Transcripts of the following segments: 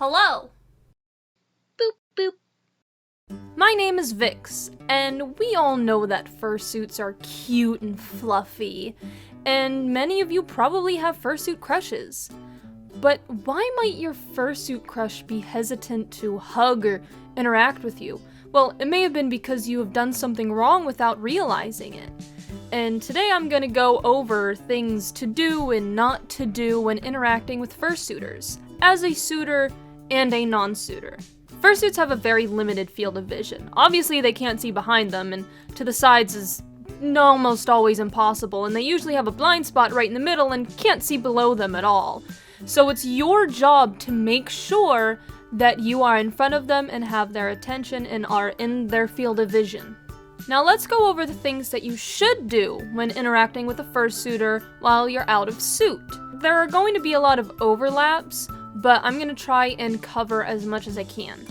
Hello! Boop, boop. My name is Vix, and we all know that fursuits are cute and fluffy, and many of you probably have fursuit crushes. But why might your fursuit crush be hesitant to hug or interact with you? Well, it may have been because you have done something wrong without realizing it. And today I'm gonna go over things to do and not to do when interacting with fursuiters, as a suitor and a non-suitor. Fursuits have a very limited field of vision. Obviously they can't see behind them, and to the sides is almost always impossible, and they usually have a blind spot right in the middle and can't see below them at all. So it's your job to make sure that you are in front of them and have their attention and are in their field of vision. Now let's go over the things that you should do when interacting with a fursuiter while you're out of suit. There are going to be a lot of overlaps, but I'm going to try and cover as much as I can.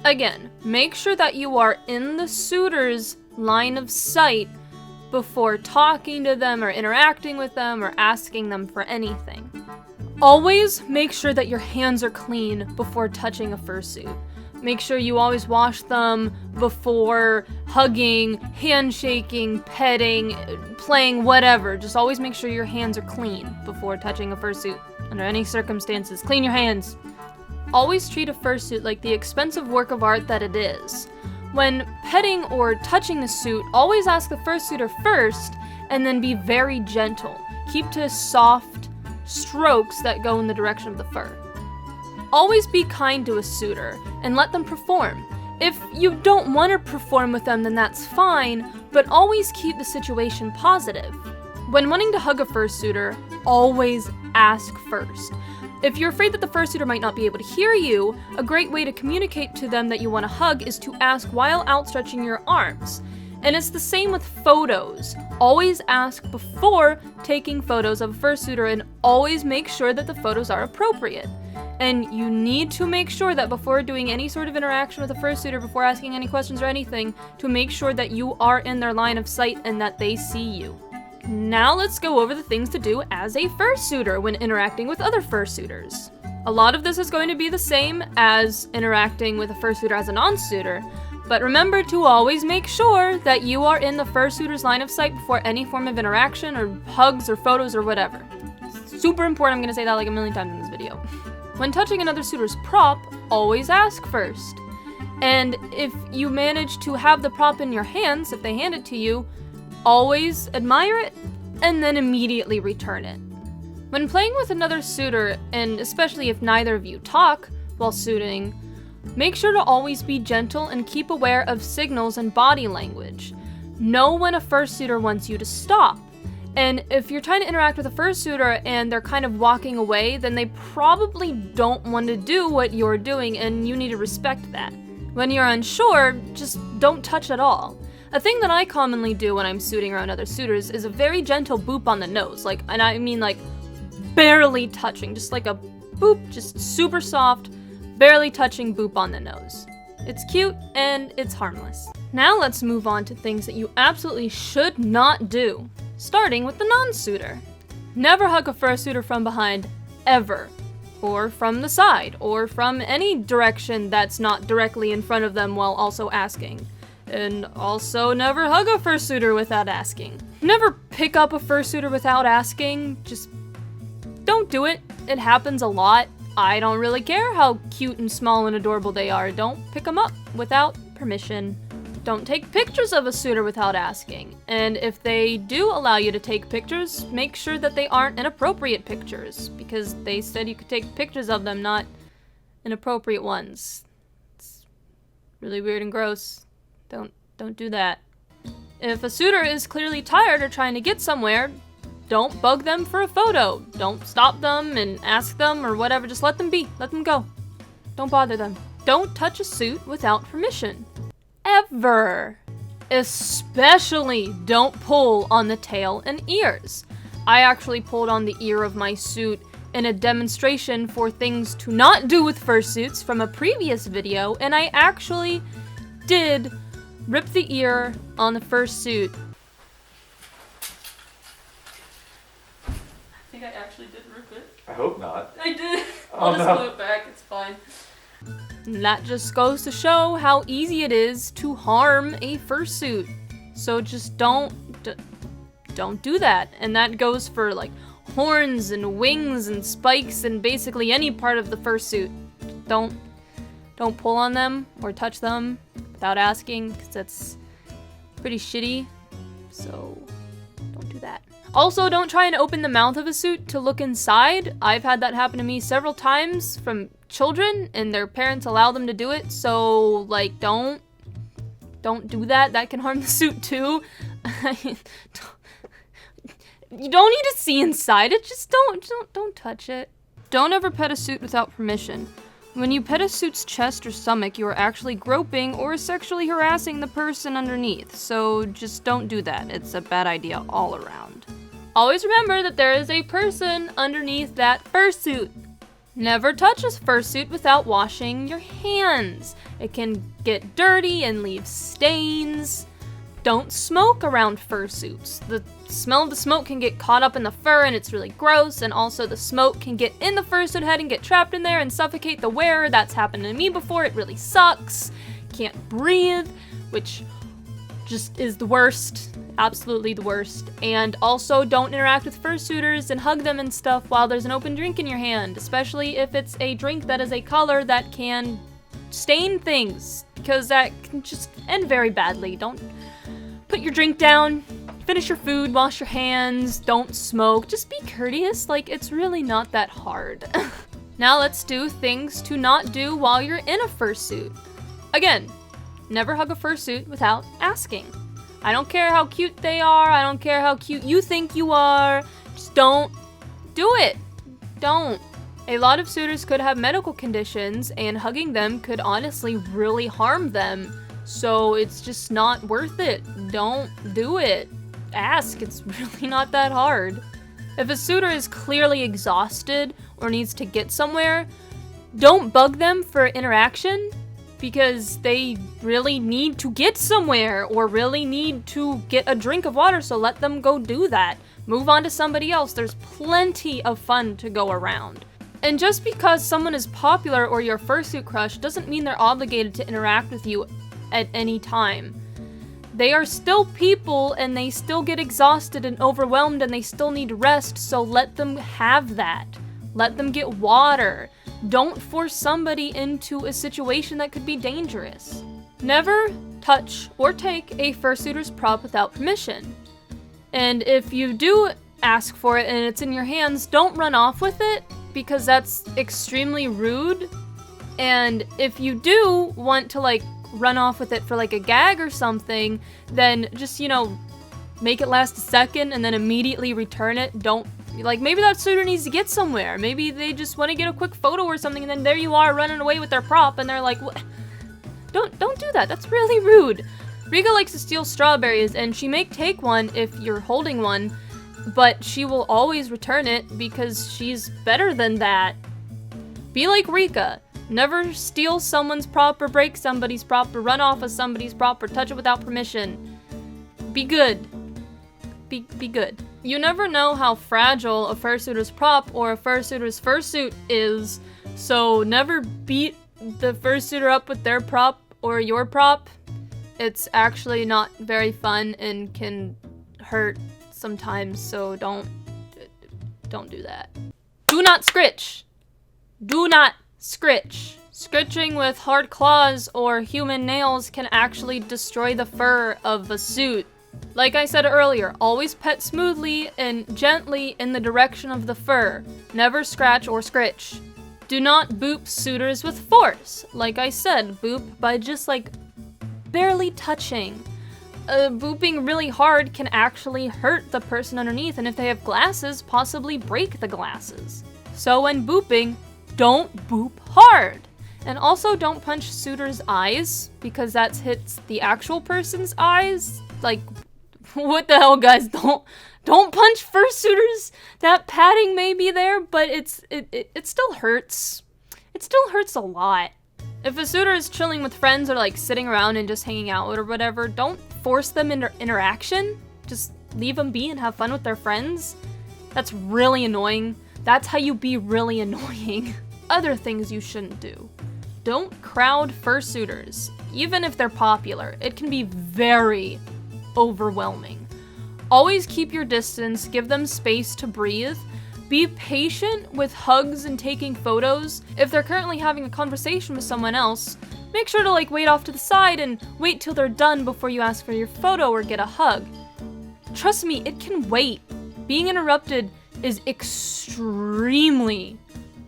Again, make sure that you are in the suitor's line of sight before talking to them or interacting with them or asking them for anything. Always make sure that your hands are clean before touching a fursuit. Make sure you always wash them before hugging, handshaking, petting, playing, whatever. Just always make sure your hands are clean before touching a fursuit. Under any circumstances, clean your hands. Always treat a fursuit like the expensive work of art that it is. When petting or touching the suit, always ask the fursuiter first, and then be very gentle. Keep to soft strokes that go in the direction of the fur. Always be kind to a suitor and let them perform. If you don't want to perform with them, then that's fine, but always keep the situation positive. When wanting to hug a fursuiter, always ask first. If you're afraid that the fursuiter might not be able to hear you, a great way to communicate to them that you want to hug is to ask while outstretching your arms. And it's the same with photos. Always ask before taking photos of a fursuiter and always make sure that the photos are appropriate. And you need to make sure that before doing any sort of interaction with a fursuiter, before asking any questions or anything, to make sure that you are in their line of sight and that they see you. Now let's go over the things to do as a fursuiter when interacting with other fursuiters. A lot of this is going to be the same as interacting with a fursuiter as a non-suitor, but remember to always make sure that you are in the fursuiter's line of sight before any form of interaction or hugs or photos or whatever. Super important, I'm gonna say that like a million times in this video. When touching another suitor's prop, always ask first. And if you manage to have the prop in your hands, if they hand it to you, always admire it and then immediately return it. When playing with another suitor, and especially if neither of you talk while suiting, make sure to always be gentle and keep aware of signals and body language. Know when a fursuiter wants you to stop. And if you're trying to interact with a fursuiter and they're kind of walking away, then they probably don't want to do what you're doing, and you need to respect that. When you're unsure, just don't touch at all. A thing that I commonly do when I'm suiting around other suitors is a very gentle boop on the nose, and I mean barely touching, just like a boop, just super soft, barely touching boop on the nose. It's cute and it's harmless. Now let's move on to things that you absolutely should not do. Starting with the non-suitor. Never hug a fursuiter from behind, ever. Or from the side, or from any direction that's not directly in front of them while also asking. And also never hug a fursuiter without asking. Never pick up a fursuiter without asking, just don't do it. It happens a lot. I don't really care how cute and small and adorable they are. Don't pick them up without permission. Don't take pictures of a suitor without asking. And if they do allow you to take pictures, make sure that they aren't inappropriate pictures, because they said you could take pictures of them, not inappropriate ones. It's really weird and gross. Don't do that. If a suitor is clearly tired or trying to get somewhere, don't bug them for a photo. Don't stop them and ask them or whatever. Just let them be. Let them go. Don't bother them. Don't touch a suit without permission. Ever. Especially don't pull on the tail and ears. I actually pulled on the ear of my suit in a demonstration for things to not do with fursuits from a previous video, and I actually did rip the ear on the fursuit. I think I actually did rip it. I hope not. I did. I'll just glue it back, it's fine. And that just goes to show how easy it is to harm a fursuit. So just don't do that. And that goes for like horns and wings and spikes and basically any part of the fursuit. Don't pull on them or touch them without asking, because that's pretty shitty. So don't do that. Also, don't try and open the mouth of a suit to look inside. I've had that happen to me several times from children, and their parents allow them to do it. So, like, don't do that. That can harm the suit too. You don't need to see inside it. Just don't touch it. Don't ever pet a suit without permission. When you pet a suit's chest or stomach, you are actually groping or sexually harassing the person underneath. So just don't do that. It's a bad idea all around. Always remember that there is a person underneath that fursuit. Never touch a fursuit without washing your hands. It can get dirty and leave stains. Don't smoke around fursuits. The smell of the smoke can get caught up in the fur and it's really gross, and also the smoke can get in the fursuit head and get trapped in there and suffocate the wearer. That's happened to me before. It really sucks. Can't breathe, which just is the worst. Absolutely the worst. And also don't interact with fursuiters and hug them and stuff while there's an open drink in your hand, especially if it's a drink that is a color that can stain things, because that can just end very badly. Don't put your drink down, finish your food, wash your hands, don't smoke, just be courteous. Like, it's really not that hard. Now let's do things to not do while you're in a fursuit. Again, never hug a fursuit without asking. I don't care how cute they are, I don't care how cute you think you are, just don't do it. Don't. A lot of suitors could have medical conditions, and hugging them could honestly really harm them. So it's just not worth it. Don't do it. Ask, it's really not that hard. If a suitor is clearly exhausted or needs to get somewhere, don't bug them for interaction, because they really need to get somewhere or really need to get a drink of water, so let them go do that. Move on to somebody else. There's plenty of fun to go around. And just because someone is popular or your fursuit crush doesn't mean they're obligated to interact with you at any time. They are still people, and they still get exhausted and overwhelmed, and they still need rest, so let them have that. Let them get water. Don't force somebody into a situation that could be dangerous. Never touch or take a fursuiter's prop without permission. And if you do ask for it and it's in your hands, don't run off with it, because that's extremely rude. And if you do want to like run off with it for like a gag or something, then just, make it last a second and then immediately return it. Don't, like, maybe that suitor needs to get somewhere. Maybe they just want to get a quick photo or something, and then there you are running away with their prop, and they're like, what? Don't do that. That's really rude. Rika likes to steal strawberries, and she may take one if you're holding one, but she will always return it because she's better than that. Be like Rika. Never steal someone's prop or break somebody's prop or run off of somebody's prop or touch it without permission. Be good. Be good. You never know how fragile a fursuiter's prop or a fursuiter's fursuit is, so never beat the fursuiter up with their prop or your prop. It's actually not very fun and can hurt sometimes, so don't do that. Do not scritch. Do not scritch. Scritching with hard claws or human nails can actually destroy the fur of a suit. Like I said earlier, always pet smoothly and gently in the direction of the fur. Never scratch or scritch. Do not boop suitors with force. Like I said, boop by just like barely touching. Booping really hard can actually hurt the person underneath, and if they have glasses, possibly break the glasses. So when booping, don't boop hard. And also don't punch suitors' eyes, because that hits the actual person's eyes. Like, what the hell, guys? Don't punch fursuiters. That padding may be there, but it still hurts. It still hurts a lot. If a suitor is chilling with friends or like sitting around and just hanging out or whatever, don't force them into interaction. Just leave them be and have fun with their friends. That's really annoying. That's how you be really annoying. other things you shouldn't do. Don't crowd fursuiters. Even if they're popular, it can be very overwhelming. Always keep your distance, give them space to breathe. Be patient with hugs and taking photos. If they're currently having a conversation with someone else, make sure to wait off to the side and wait till they're done before you ask for your photo or get a hug. Trust me, it can wait. Being interrupted is extremely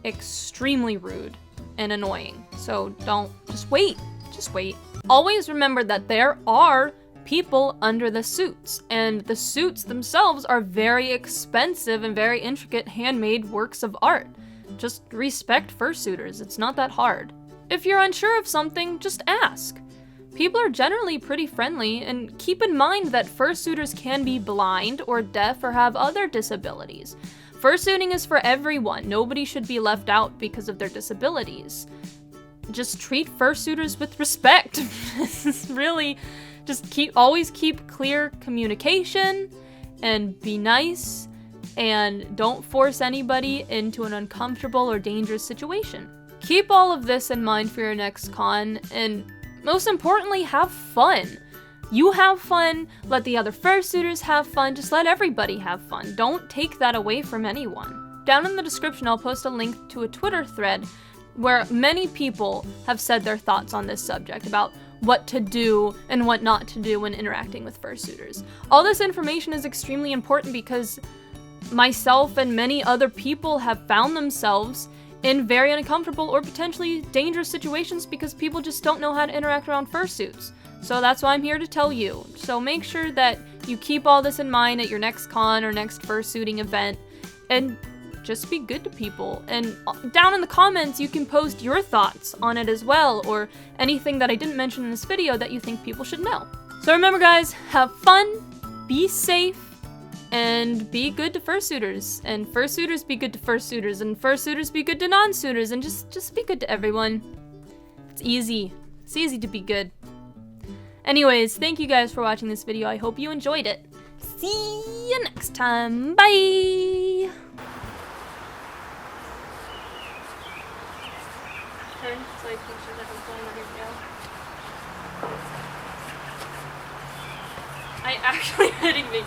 rude and annoying. So just wait. Always remember that there are people under the suits, and the suits themselves are very expensive and very intricate handmade works of art. Just respect fursuiters, it's not that hard. If you're unsure of something, just ask. People are generally pretty friendly, and keep in mind that fursuiters can be blind or deaf or have other disabilities. Fursuiting is for everyone. Nobody should be left out because of their disabilities. Just treat fursuiters with respect. Really, just always keep clear communication and be nice, and don't force anybody into an uncomfortable or dangerous situation. Keep all of this in mind for your next con, and most importantly, have fun. You have fun, let the other fursuiters have fun, just let everybody have fun. Don't take that away from anyone. Down in the description, I'll post a link to a Twitter thread where many people have said their thoughts on this subject about what to do and what not to do when interacting with fursuiters. All this information is extremely important because myself and many other people have found themselves in very uncomfortable or potentially dangerous situations because people just don't know how to interact around fursuits. So that's why I'm here to tell you. So make sure that you keep all this in mind at your next con or next fursuiting event, and just be good to people. And down in the comments, you can post your thoughts on it as well, or anything that I didn't mention in this video that you think people should know. So remember guys, have fun, be safe, and be good to fursuiters. And fursuiters be good to fursuiters, and fursuiters be good to non-suitors, and just be good to everyone. It's easy. It's easy to be good. Anyways, thank you guys for watching this video. I hope you enjoyed it. See you next time. Bye! Turn so I can make sure that I'm going on your tail. I actually hitting me.